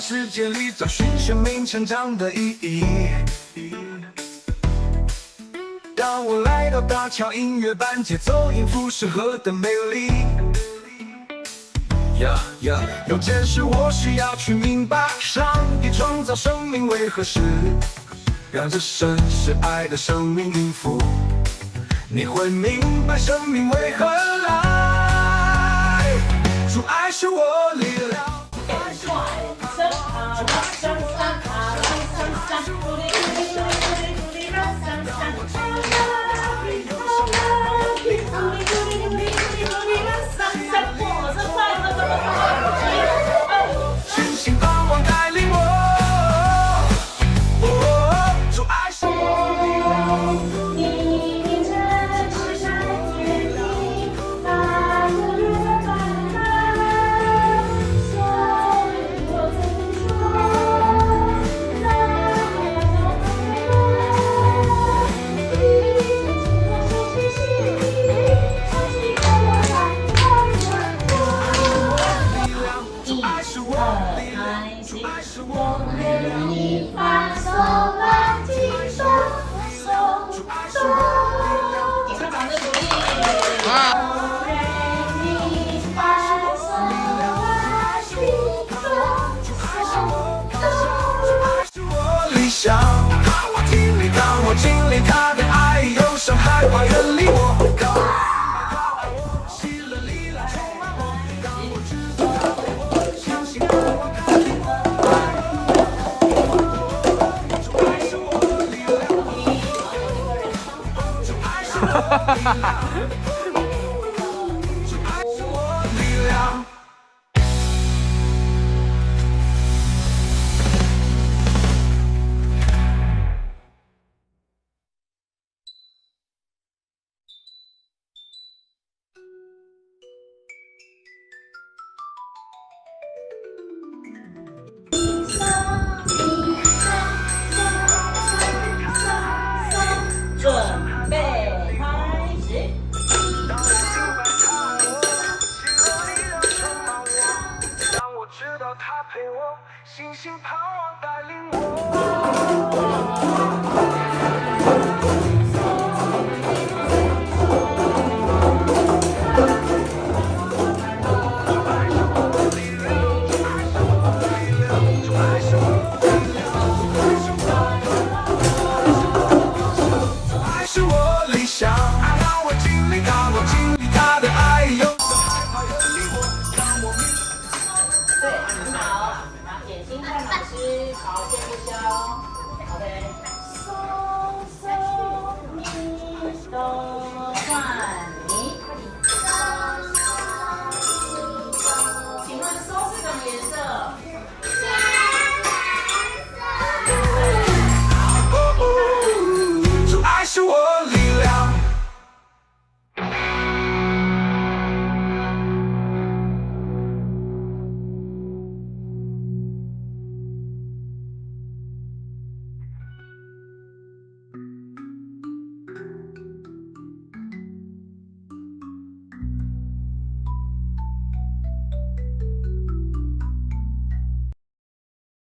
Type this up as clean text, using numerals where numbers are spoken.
世界里找寻生命成长的意义。当我来到大桥音乐班，节奏音符是何等美丽。有件事我需要去明白，上帝创造生命为何事？让这神是爱的生命音符，你会明白生命为何来。主爱是我力量。星星盼望带领我，主爱是我力量。你名称是善天地，把日月翻开，所以我曾说，那要都回来。你是我手心心里，相信我来主爱是我力量，主爱是我力量，一发手来听说说说，给他掌声鼓励。一发手来听说是我理想。当我经历他的爱，忧伤害怕远离我。喜乐力量充满我，让我知道我相信我带领我。主爱是我力量，主爱是我力量，主爱是我力量。准备开始。让我知道他陪我，星星盼望带领我。爱是我理想，爱让我经历他，我经历他的爱，有时害怕远离我，让我明白。对，很好。然后点心看老师，好，先不休。OK。